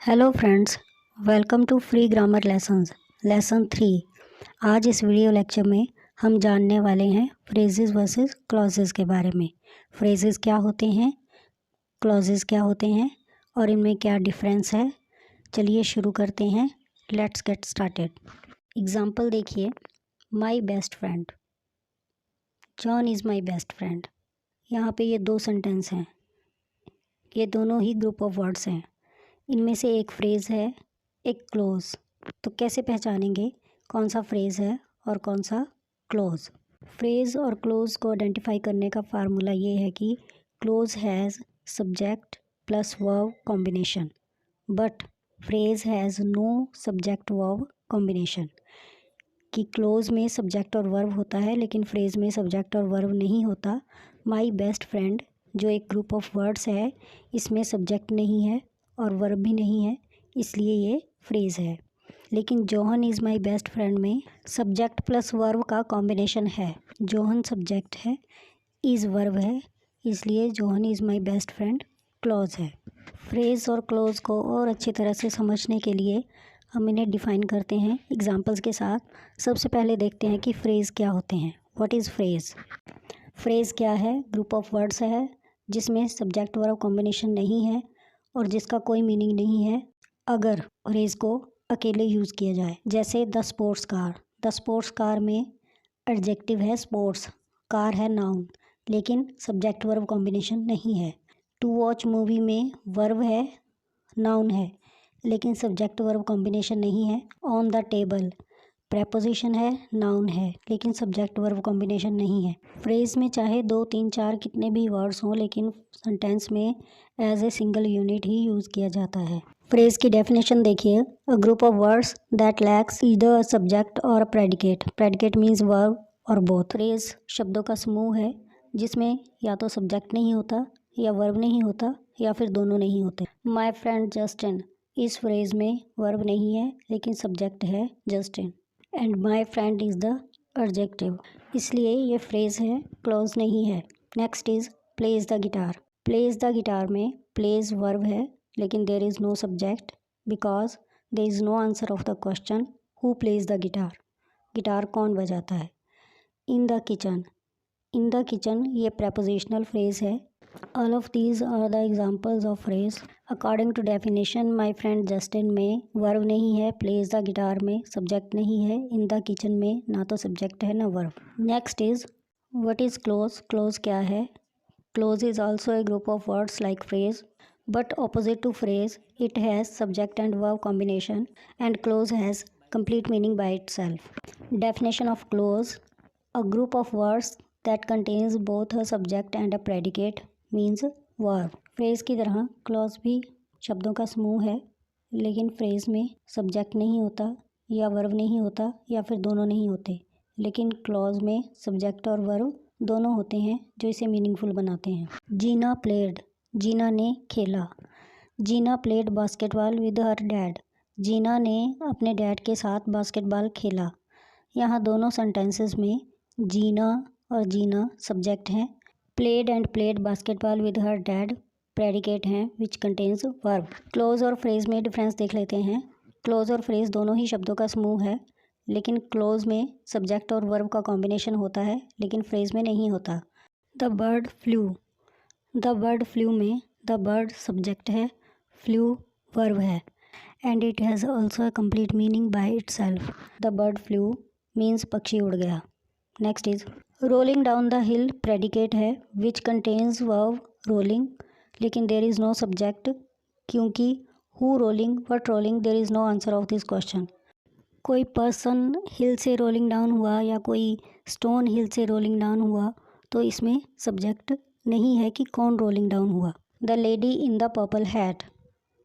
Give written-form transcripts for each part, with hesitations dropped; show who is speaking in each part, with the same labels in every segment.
Speaker 1: Hello friends, welcome to free grammar lessons lesson 3। आज इस video lecture में हम जानने वाले हैं फ्रेजेस वर्सेस क्लॉजेस के बारे में। फ्रेजेस क्या होते हैं, क्लॉजेस क्या होते हैं और इनमें क्या डिफरेंस है। चलिए शुरू करते हैं। Let's get started. एग्जाम्पल देखिए, my best friend, John is my best friend. यहाँ पे ये दो सेंटेंस हैं, ये दोनों ही ग्रुप ऑफ वर्ड्स हैं। इनमें से एक फ्रेज़ है, एक क्लोज। तो कैसे पहचानेंगे कौन सा फ्रेज़ है और कौन सा क्लोज। फ्रेज़ और क्लोज को आइडेंटिफाई करने का फार्मूला ये है कि clause has subject plus verb combination, but phrase has no subject verb combination. कि क्लोज में सब्जेक्ट और वर्ब होता है लेकिन फ्रेज़ में सब्जेक्ट और वर्ब नहीं होता। माई बेस्ट फ्रेंड जो एक ग्रुप ऑफ वर्ड्स है, इसमें सब्जेक्ट नहीं है और वर्ब भी नहीं है, इसलिए ये फ्रेज़ है। लेकिन Johan is my best friend में सब्जेक्ट प्लस वर्ब का कॉम्बिनेशन है। जोहन सब्जेक्ट है, इज़ वर्ब है, इसलिए Johan is my best friend clause है। फ्रेज़ और क्लोज को और अच्छी तरह से समझने के लिए हम इन्हें डिफ़ाइन करते हैं एग्जांपल्स के साथ। सबसे पहले देखते हैं कि फ्रेज़ क्या होते हैं। What is phrase? फ्रेज़ क्या है? ग्रुप ऑफ वर्ड्स है जिसमें सब्जेक्ट वर्ब कॉम्बिनेशन नहीं है और जिसका कोई मीनिंग नहीं है अगर फ्रेज़ को अकेले यूज़ किया जाए। जैसे the sports car. The sports car में एडजेक्टिव है स्पोर्ट्स, कार है नाउन, लेकिन सब्जेक्ट वर्ब कॉम्बिनेशन नहीं है। टू वॉच मूवी में वर्ब है, नाउन है, लेकिन सब्जेक्ट वर्ब कॉम्बिनेशन नहीं है। ऑन द टेबल प्रेपोजिशन है, नाउन है, लेकिन सब्जेक्ट वर्ब कॉम्बिनेशन नहीं है। फ्रेज़ में चाहे 2, 3, 4 कितने भी वर्ड्स हों, लेकिन सेंटेंस में एज ए सिंगल यूनिट ही यूज़ किया जाता है। फ्रेज़ की डेफिनेशन देखिए, a group of words that lacks either a subject or a predicate. Predicate means verb or both. Phrase शब्दों का समूह है जिसमें या तो सब्जेक्ट नहीं होता, या वर्ब नहीं होता, या फिर दोनों नहीं होते। माई फ्रेंड जस्टिन, इस फ्रेज़ में वर्ब नहीं है लेकिन सब्जेक्ट है Justin. And my friend is the adjective, इसलिए ये फ्रेज़ है, क्लॉज नहीं है। Next is plays the guitar. Plays the guitar में प्लेज वर्ब है लेकिन there is no subject because there is no answer of the question who plays the guitar. Guitar कौन बजाता है। In the kitchen, in the kitchen ये prepositional phrase है। All of these are the examples of phrase. According to definition my friend Justin में verb नहीं है, plays the guitar में subject नहीं है, इन द किचन में ना तो सब्जेक्ट है ना verb. Next is what is close. Close क्या है? Close is also a group of words like phrase, but opposite to phrase, it has subject and verb combination, and clause has complete meaning by itself. Definition of clause: a group of words that contains both a subject and a predicate means verb. phrase की तरह clause भी शब्दों का समूह है, लेकिन phrase में subject नहीं होता, या verb नहीं होता, या फिर दोनों नहीं होते, लेकिन clause में subject और verb दोनों होते हैं जो इसे मीनिंगफुल बनाते हैं। जीना प्लेड, जीना ने खेला। Gina played basketball with her dad. Gina ने अपने डैड के साथ बास्केटबॉल खेला। यहाँ दोनों सेंटेंसेस में जीना और जीना सब्जेक्ट हैं। Played and played basketball with her dad predicate हैं विच कंटेन्स वर्ब। क्लोज और फ्रेज में डिफरेंस देख लेते हैं। क्लोज और फ्रेज दोनों ही शब्दों का समूह है, लेकिन क्लोज में सब्जेक्ट और वर्ब का कॉम्बिनेशन होता है, लेकिन फ्रेज में नहीं होता। The bird flew, the bird flew में द बर्ड सब्जेक्ट है, फ्लू वर्ब है, and it has also a complete meaning by itself. The bird flew means पक्षी उड़ गया। Next is rolling down the hill predicate है which contains verb rolling, लेकिन there is no subject क्योंकि who rolling what rolling there is no answer of this question. कोई person hill से rolling down हुआ या कोई स्टोन हिल से rolling down हुआ तो इसमें सब्जेक्ट नहीं है कि कौन रोलिंग डाउन हुआ। The lady in the purple hat,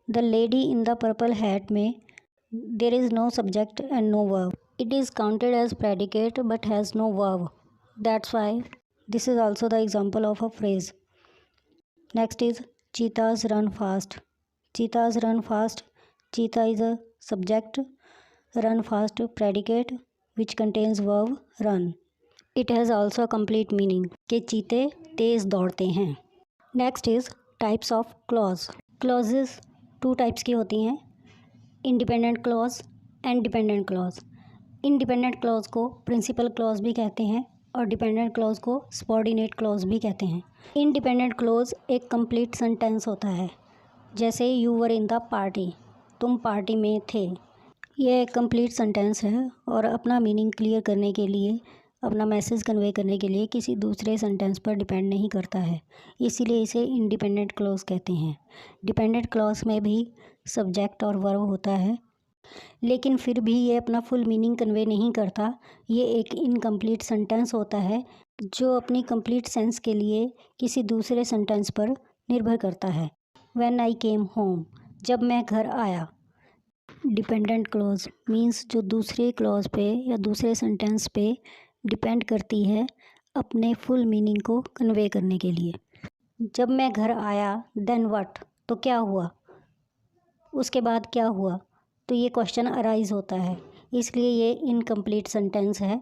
Speaker 1: the lady in the purple hat में there is no subject and no verb. It is counted as predicate but has no verb, that's why this is also the example of a phrase. Next is cheetahs run fast. Cheetahs run fast, cheetah is a subject, run fast predicate which contains verb run. It has also a complete meaning कि चीते तेज़ दौड़ते हैं। Next is types of clause. Clauses 2 types की होती हैं, independent clause and dependent clause. Independent clause को principal clause भी कहते हैं और डिपेंडेंट क्लॉज को सबऑर्डिनेट क्लॉज भी कहते हैं। इंडिपेंडेंट क्लॉज एक कंप्लीट सेंटेंस होता है, जैसे you were in the party, तुम पार्टी में थे। यह एक कंप्लीट सेंटेंस है और अपना मीनिंग क्लियर करने के लिए, अपना मैसेज कन्वे करने के लिए किसी दूसरे सेंटेंस पर डिपेंड नहीं करता है, इसीलिए इसे इंडिपेंडेंट क्लॉज कहते हैं। डिपेंडेंट क्लॉज में भी सब्जेक्ट और वर्ब होता है, लेकिन फिर भी ये अपना फुल मीनिंग कन्वे नहीं करता। ये एक इनकम्प्लीट सेंटेंस होता है जो अपनी कंप्लीट सेंस के लिए किसी दूसरे सेंटेंस पर निर्भर करता है। व्हेन आई केम होम, जब मैं घर आया। डिपेंडेंट क्लॉज मीन्स जो दूसरे क्लॉज पे या दूसरे सेंटेंस पे डिपेंड करती है अपने फुल मीनिंग को कन्वे करने के लिए। जब मैं घर आया, देन व्हाट, तो क्या हुआ, उसके बाद क्या हुआ, तो ये क्वेश्चन अराइज होता है, इसलिए ये इनकम्प्लीट सेंटेंस है।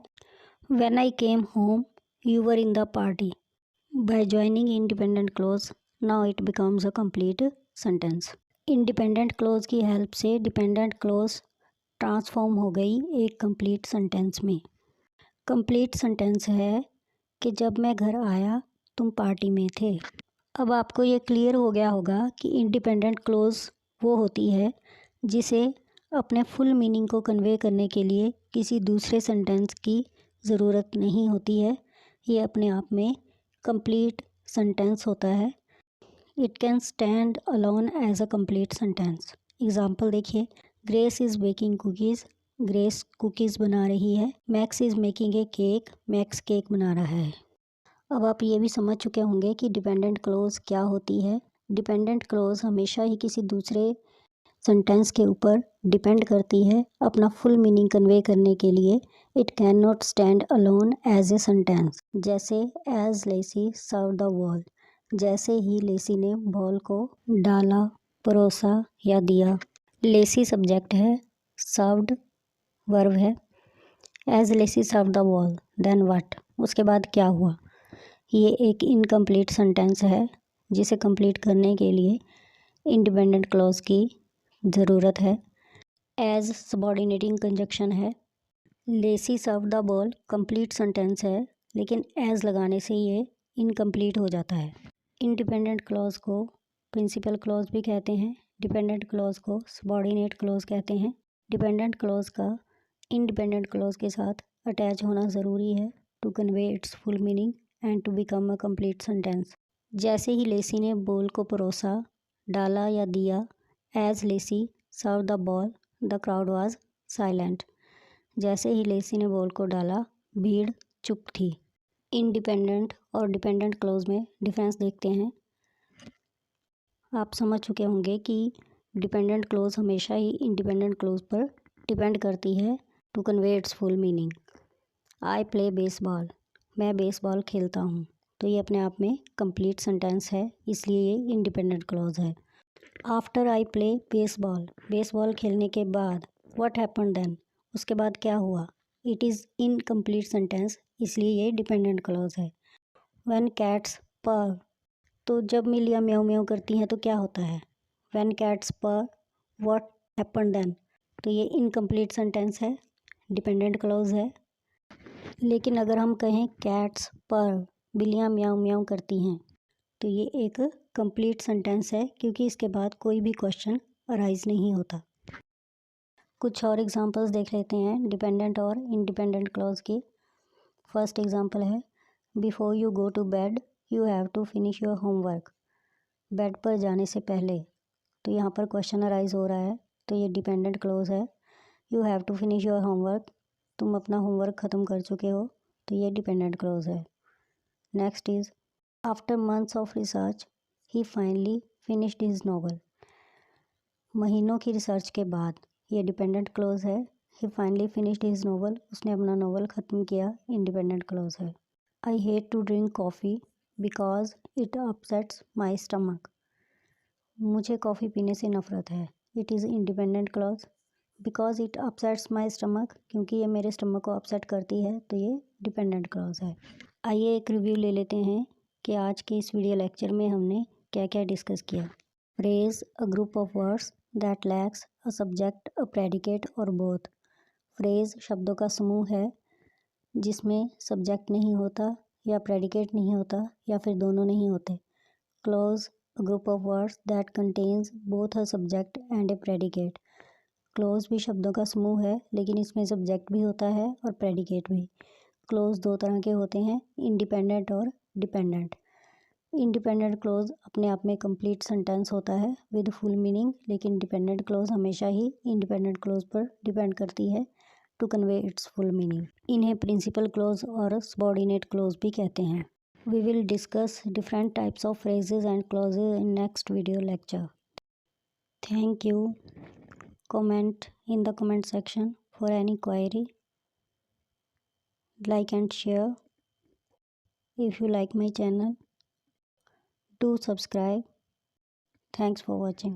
Speaker 1: When I came home you were in the party. Bye joining independent clause now it becomes a complete sentence. Independent clause की हेल्प से डिपेंडेंट क्लॉज ट्रांसफॉर्म हो गई एक कंप्लीट सेंटेंस में। कंप्लीट सेंटेंस है कि जब मैं घर आया तुम पार्टी में थे। अब आपको ये क्लियर हो गया होगा कि इंडिपेंडेंट क्लॉज वो होती है जिसे अपने फुल मीनिंग को कन्वे करने के लिए किसी दूसरे सेंटेंस की ज़रूरत नहीं होती है। ये अपने आप में कंप्लीट सेंटेंस होता है। It can stand alone as a complete sentence. Example देखिए, Grace is baking cookies, Grace cookies बना रही है। Max is making a cake, Max cake बना रहा है। अब आप ये भी समझ चुके होंगे कि डिपेंडेंट क्लॉज क्या होती है। डिपेंडेंट क्लॉज हमेशा ही किसी दूसरे सेंटेंस के ऊपर डिपेंड करती है अपना फुल मीनिंग कन्वे करने के लिए। It can not stand alone as a sentence. जैसे as Lesi serve the ball, जैसे ही लेसी ने बॉल को डाला, परोसा या दिया। लेसी सब्जेक्ट है, सर्व्ड वर्ब है। As Lesi serve the ball, then what, उसके बाद क्या हुआ। ये एक इनकम्प्लीट सेंटेंस है जिसे कंप्लीट करने के लिए इंडिपेंडेंट क्लॉज की ज़रूरत है। एज सबऑर्डिनेटिंग कंजक्शन है। Lacey serve the ball complete sentence है, लेकिन एज लगाने से ये इनकम्प्लीट हो जाता है। इंडिपेंडेंट क्लॉज को प्रिंसिपल क्लॉज भी कहते हैं, डिपेंडेंट क्लॉज को सबऑर्डिनेट क्लॉज कहते हैं। डिपेंडेंट क्लॉज का इंडिपेंडेंट क्लॉज के साथ अटैच होना ज़रूरी है to convey its full meaning and to become a complete sentence. जैसे ही लेसी ने बॉल को परोसा, डाला या दिया। As Lesi serve the ball the crowd was silent. जैसे ही लेसी ने बॉल को डाला, भीड़ चुप थी। इंडिपेंडेंट और डिपेंडेंट क्लॉज में डिफरेंस देखते हैं। आप समझ चुके होंगे कि डिपेंडेंट क्लॉज हमेशा ही इंडिपेंडेंट क्लॉज पर डिपेंड करती है to convey its full meaning. I play baseball, मैं बेसबॉल खेलता हूँ, तो ये अपने आप में कंप्लीट सेंटेंस है, इसलिए ये इंडिपेंडेंट क्लॉज है। After I play baseball, baseball खेलने के बाद। व्हाट हैपन देन, उसके बाद क्या हुआ। इट इज़ इनकम्प्लीट सेंटेंस, इसलिए ये डिपेंडेंट क्लॉज है। व्हेन कैट्स पर, तो जब मिलियाँ म्याऊं म्याऊं करती हैं तो क्या होता है। व्हेन कैट्स पर व्हाट हैपन देन, तो ये इनकम्प्लीट सेंटेंस है, डिपेंडेंट क्लॉज है। लेकिन अगर हम कहें कैट्स पर बिल्लियाँ म्याऊं म्याऊं करती हैं, तो ये एक कंप्लीट सेंटेंस है, क्योंकि इसके बाद कोई भी क्वेश्चन अराइज नहीं होता। कुछ और एग्जांपल्स देख लेते हैं डिपेंडेंट और इंडिपेंडेंट क्लॉज की। फर्स्ट एग्जांपल है, before you go to bed you have to finish your homework. Bed पर जाने से पहले, तो यहाँ पर क्वेश्चन अराइज हो रहा है, तो ये डिपेंडेंट क्लॉज है। You have to finish your homework, तुम अपना होमवर्क ख़त्म कर चुके हो, तो ये डिपेंडेंट क्लॉज है। Next is, after months of research he finally finished his novel. महीनों की रिसर्च के बाद, ये डिपेंडेंट क्लॉज है। He finally finished his novel, उसने अपना नॉवल ख़त्म किया, इंडिपेंडेंट क्लॉज है। I hate to drink coffee because it upsets my stomach. मुझे कॉफ़ी पीने से नफ़रत है, it is independent clause. Because it upsets my stomach, क्योंकि ये मेरे स्टमक को अपसेट करती है, तो ये डिपेंडेंट क्लॉज है। आइए एक रिव्यू ले लेते हैं कि आज के इस वीडियो लेक्चर में हमने क्या क्या डिस्कस किया। Phrase, a group of words that lakhs a subject, a predicate और बोथ। फ्रेज शब्दों का समूह है जिसमें सब्जेक्ट नहीं होता या प्रेडिकेट नहीं होता या फिर दोनों नहीं होते। Clause a group of words that contains both a subject and A predicate. Clause भी शब्दों का समूह है लेकिन इसमें सब्जेक्ट भी होता है और प्रेडिकेट भी। क्लॉज दो तरह के होते हैं, इंडिपेंडेंट और डिपेंडेंट। इंडिपेंडेंट क्लॉज अपने आप में कंप्लीट सेंटेंस होता है विद फुल मीनिंग, लेकिन डिपेंडेंट क्लॉज हमेशा ही इंडिपेंडेंट क्लॉज पर डिपेंड करती है to convey its full meaning. इन्हें प्रिंसिपल क्लॉज और सबऑर्डिनेट क्लॉज भी कहते हैं। We will discuss different types of phrases and clauses in next video lecture. Thank you. Comment in the comment section for any query. Like and share. If you like my channel, do subscribe. Thanks for watching.